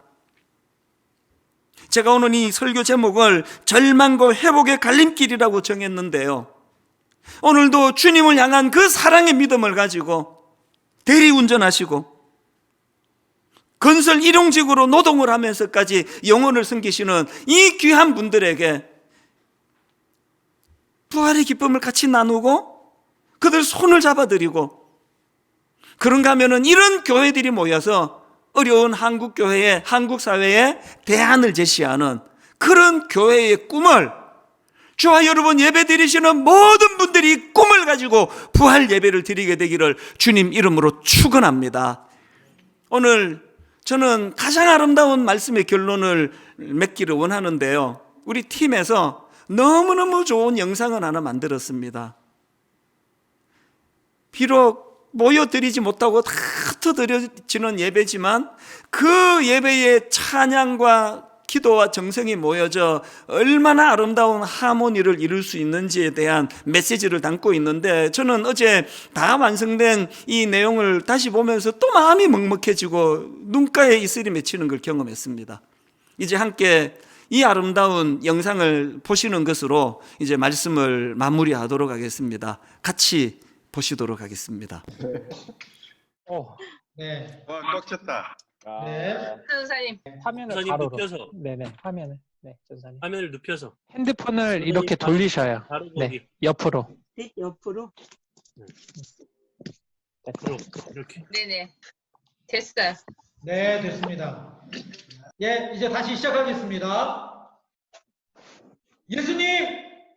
제가 오늘 이 설교 제목을 절망과 회복의 갈림길이라고 정했는데요, 오늘도 주님을 향한 그 사랑의 믿음을 가지고 대리운전하시고 건설 일용직으로 노동을 하면서까지 영혼을 섬기시는 이 귀한 분들에게 부활의 기쁨을 같이 나누고 그들 손을 잡아드리고, 그런가 하면은 이런 교회들이 모여서 어려운 한국 교회에, 한국 사회에 대안을 제시하는 그런 교회의 꿈을, 저와 여러분 예배 드리시는 모든 분들이 꿈을 가지고 부활 예배를 드리게 되기를 주님 이름으로 축원합니다. 오늘 저는 가장 아름다운 말씀의 결론을 맺기를 원하는데요, 우리 팀에서 너무너무 좋은 영상을 하나 만들었습니다. 비록 모여드리지 못하고 다 때부터 드려지는 예배지만 그 예배의 찬양과 기도와 정성이 모여져 얼마나 아름다운 하모니를 이룰 수 있는지에 대한 메시지를 담고 있는데, 저는 어제 다 완성된 이 내용을 다시 보면서 또 마음이 먹먹해지고 눈가에 이슬이 맺히는 걸 경험했습니다. 이제 함께 이 아름다운 영상을 보시는 것으로 이제 말씀을 마무리하도록 하겠습니다. 같이 보시도록 하겠습니다. 네. 와, 꽉 찼다. 네. 전사님. 화면을 전사님 가로로. 눕혀서. 네네, 화면을. 네, 전사님. 화면을 눕혀서 핸드폰을 선생님 이렇게 바로- 돌리셔요. 바로 네, 거기 옆으로. 옆으로? 앞으로 이렇게. 네네. 됐어요. 네, 됐습니다. 예, 이제 다시 시작하겠습니다. 예수님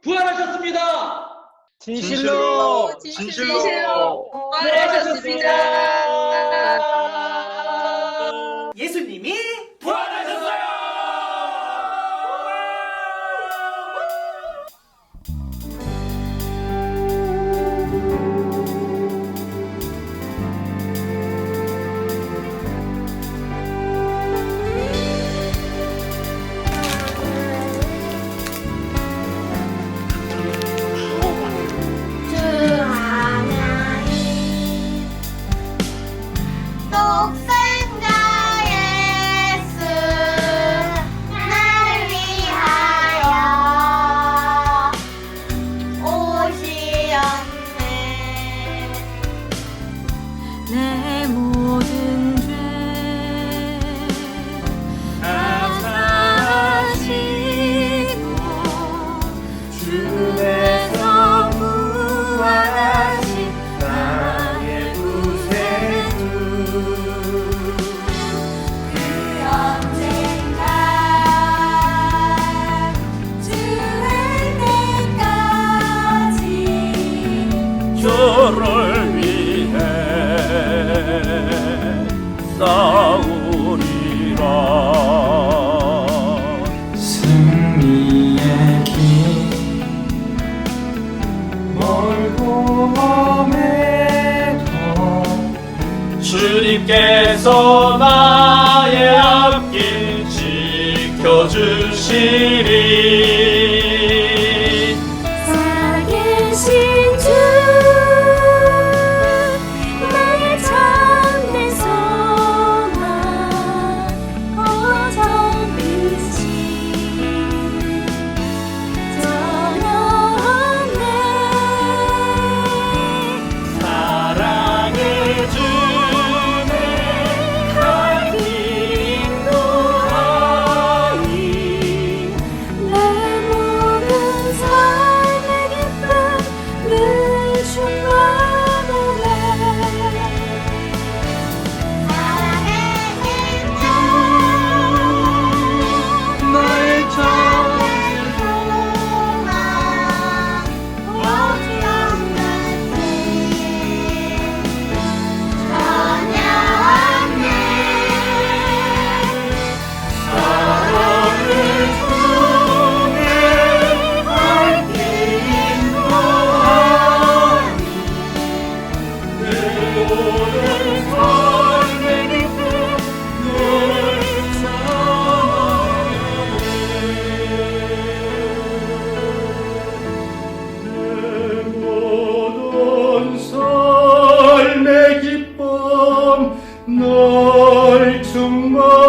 부활하셨습니다. 진실로. 진실로 부활하셨습니다. 예수님이 주 하나님 독생자 예수 나를 위하여 오시었네. 내 모든 죄 다 사하시고 주에서 부활하신 나의 구세주 그 언젠가 주의 때까지 주를 위해 싸우리라. 승리의 길 멀고 험해도 주님께서 나의 앞길 지켜주시리. 살아계신 주 나의 참된 소망 어정 빛이 전혀 없네. 사랑을 주네 갈 길 인도하니 내 모든 삶의 기쁨 늘 충만하네. 사랑의 나의 참된 소망 오직 없는 길 전혀 없네. 사랑을 주네 갈 길 인도하니 내 모든 삶의 기쁨 늘 내 모든 삶의 기쁨 널 충만하네.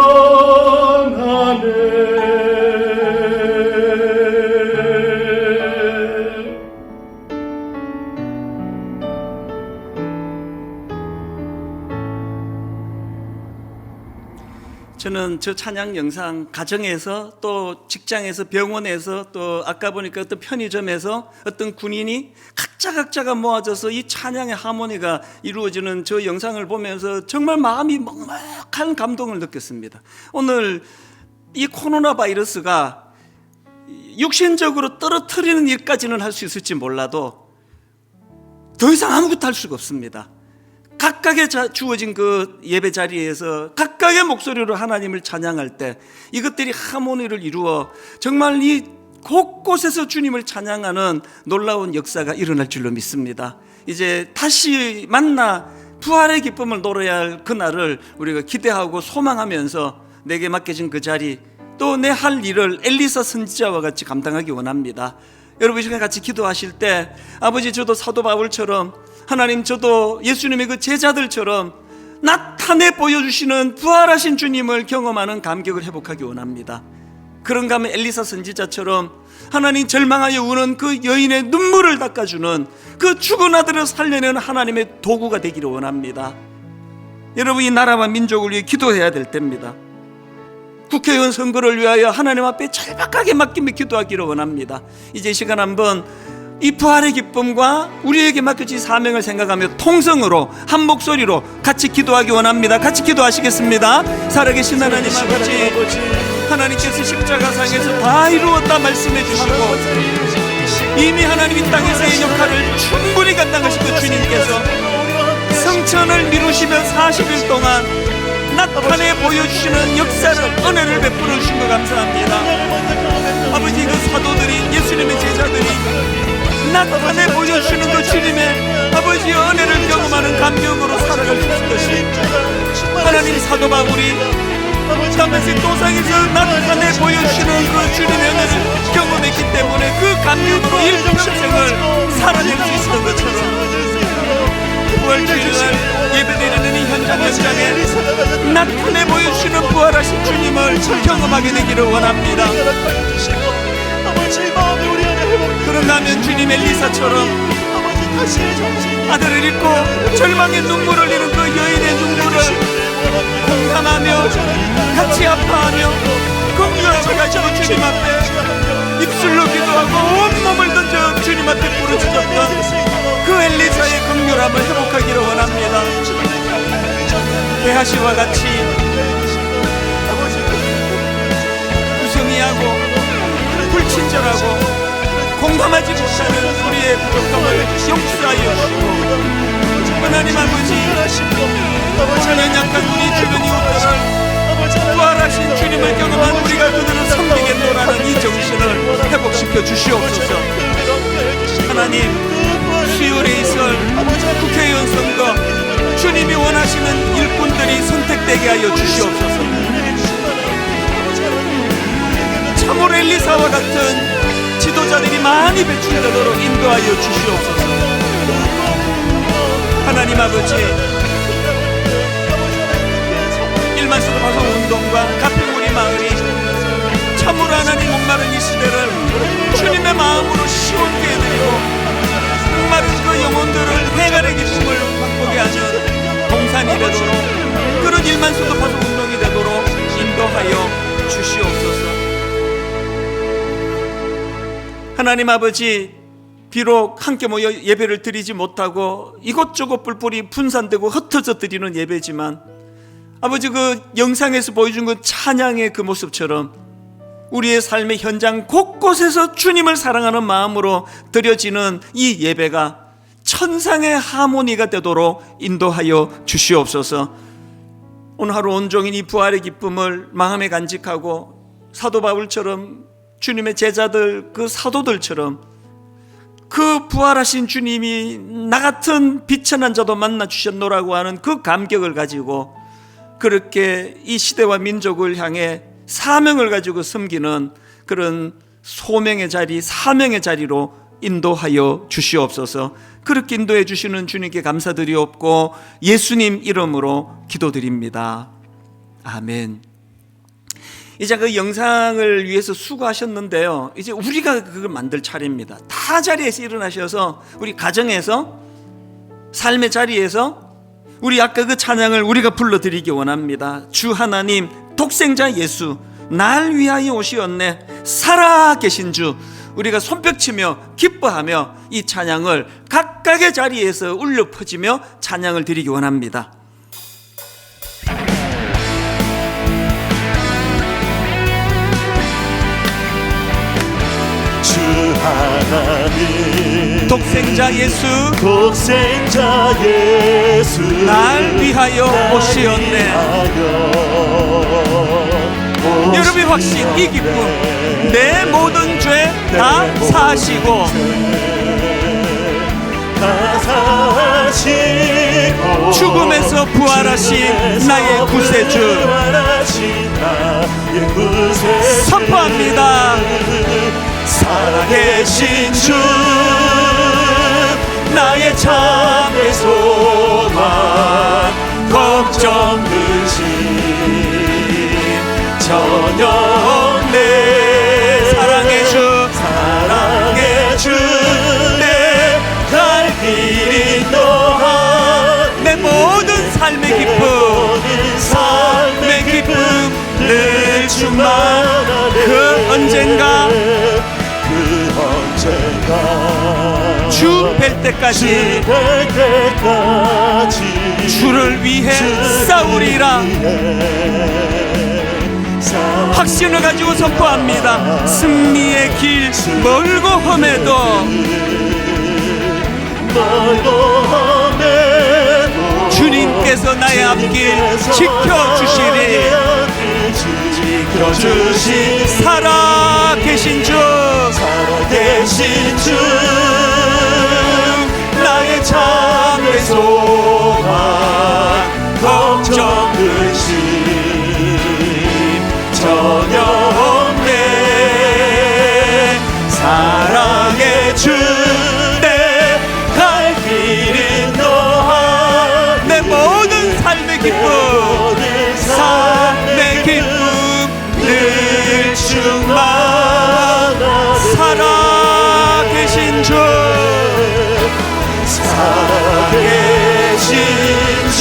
저는 저 찬양 영상 가정에서 또 직장에서 병원에서 또 아까 보니까 어떤 편의점에서 어떤 군인이 각자가 모아져서 이 찬양의 하모니가 이루어지는 저 영상을 보면서 정말 마음이 먹먹한 감동을 느꼈습니다. 오늘 이 코로나 바이러스가 육신적으로 떨어뜨리는 일까지는 할 수 있을지 몰라도 더 이상 아무것도 할 수가 없습니다. 각각의 주어진 그 예배 자리에서 각각의 목소리로 하나님을 찬양할 때 이것들이 하모니를 이루어 정말 이 곳곳에서 주님을 찬양하는 놀라운 역사가 일어날 줄로 믿습니다. 이제 다시 만나 부활의 기쁨을 노려야 할 그날을 우리가 기대하고 소망하면서 내게 맡겨진 그 자리, 또 내 할 일을 엘리사 선지자와 같이 감당하기 원합니다. 여러분 이 시간 같이 기도하실 때, 아버지 저도 사도 바울처럼, 하나님 저도 예수님의 그 제자들처럼 나타내 보여주시는 부활하신 주님을 경험하는 감격을 회복하기 원합니다. 그런가 하면 엘리사 선지자처럼 하나님 절망하여 우는 그 여인의 눈물을 닦아주는 그 죽은 아들을 살려내는 하나님의 도구가 되기를 원합니다. 여러분 이 나라와 민족을 위해 기도해야 될 때입니다. 국회의원 선거를 위하여 하나님 앞에 절박하게 맡기며 기도하기를 원합니다. 이제 이 시간 한번 이 부활의 기쁨과 우리에게 맡겨진 사명을 생각하며 통성으로 한 목소리로 같이 기도하기 원합니다. 같이 기도하시겠습니다. 살아계신 하나님 아버지, 하나님께서 십자가상에서 다 이루었다 말씀해 주시고 이미 하나님 이 땅에서의 역할을 충분히 감당하신 그 주님께서 성천을 이루시며 40일 동안 나타내 보여주시는 역사를, 은혜를 베풀어 주신 것 감사합니다. 아버지 그 사도들이, 예수님의 제자들이 나타내 보여주시는 그 주님의 아버지의 은혜를 경험하는 감격으로 살아갈 수 있듯이 하나님 사도 바울이 다메섹 도상에서 나타내 보여주시는 그 주님의 은혜를 경험했기 때문에 그 감격으로 일평생을 살아낼 수 있었던 것처럼 부활주일날 예배드리는 이 현장에 나타내 보여주시는 부활하신 주님을 경험하게 되기를 원합니다. 그런가 하면 주님 엘리사처럼 아들을 잃고 절망의 눈물을 흘리는 그 여인의 눈물을 공감하며 같이 아파하며 긍휼함을 가지고 주님 앞에 입술로 기도하고 온몸을 던져 주님 앞에 부르짖었던 그 엘리사의 긍휼함을 회복하기를 원합니다. 게하시와 같이 무성의하고 불친절하고 공감하지 못하는 우리의 부족함을 용서하여 주시고 하나님 아버지 연약한 우리 주변 이웃들을 부활하신 주님을 경험한 우리가 그들을 섬기겠노라는 이 정신을 회복시켜 주시옵소서. 하나님 수요일에 있을 국회의원 선거 주님이 원하시는 일꾼들이 선택되게 하여 주시옵소서. 참으로 엘리사와 같은 지도자들이 많이 배출되도록 인도하여 주시옵소서. 하나님 아버지, 일만수도 파송 운동과 가평우리 마을이 참으로 하나님 목마른 이 시대를 주님의 마음으로 시원케 해드리고 목마른 그 영혼들을 해갈의 기쁨을 맛보게 하는 동산이 되도록, 그런 일만수도 파송 운동이 되도록 인도하여 주시옵소서. 하나님 아버지, 비록 함께 모여 예배를 드리지 못하고 이곳저곳 뿔뿔이 분산되고 흩어져 드리는 예배지만 아버지 그 영상에서 보여준 그 찬양의 그 모습처럼 우리의 삶의 현장 곳곳에서 주님을 사랑하는 마음으로 드려지는 이 예배가 천상의 하모니가 되도록 인도하여 주시옵소서. 오늘 하루 온종일 이 부활의 기쁨을 마음에 간직하고 사도 바울처럼 주님의 제자들 그 사도들처럼 그 부활하신 주님이 나 같은 비천한 자도 만나 주셨노라고 하는 그 감격을 가지고 그렇게 이 시대와 민족을 향해 사명을 가지고 섬기는 그런 소명의 자리, 사명의 자리로 인도하여 주시옵소서. 그렇게 인도해 주시는 주님께 감사드리옵고 예수님 이름으로 기도드립니다. 아멘. 이제 그 영상을 위해서 수고하셨는데요, 이제 우리가 그걸 만들 차례입니다. 다 자리에서 일어나셔서 우리 가정에서, 삶의 자리에서 우리 아까 그 찬양을 우리가 불러드리기 원합니다. 주 하나님 독생자 예수 날 위하여 오시었네, 살아 계신 주. 우리가 손뼉치며 기뻐하며 이 찬양을 각각의 자리에서 울려 퍼지며 찬양을 드리기 원합니다. 주 하나님 독생자 예수 독생자 예수 날 위하여 오시었네. 여러분의 확신, 이 기쁨, 내 모든 죄 다 사시고 다 사시고 죽음에서 부활하신 나의 구세주 선포합니다. 살아계신 주 나의 참의 소망 걱정 근심 전혀 없네. 사랑의 주 내 갈 길 인도한 내 모든 삶의 기쁨 삶의 기쁨 늘 충만하네. 그 언젠가 주 뵐 때까지 주를 위해 싸우리라. 확신을 가지고 선포합니다. 승리의 길 멀고 험해도 주님께서 나의 앞길 지켜주시리. 지켜주신 살아계신 주 살아계신 주 나의 참의 소망 걱정 근심 전혀 없네. 사랑의 주 내 갈 길 인도한 내 모든 삶의 기쁨 삶의 기쁨 늘 충만하네. 살아계신 주 살아계신 주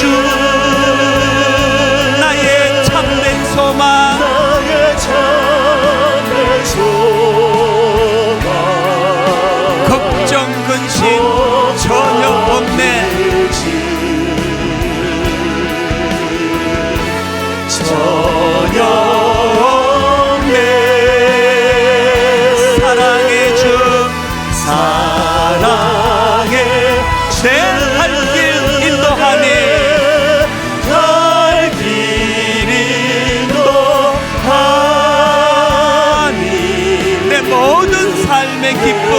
나의 참된 소망 나의 참된 소망 걱정 근심 전혀 없네. 전혀 없네. 사랑의 주 사랑의 내 갈 길 인도하니 갈 길 인도하니 내 모든 삶의 기쁨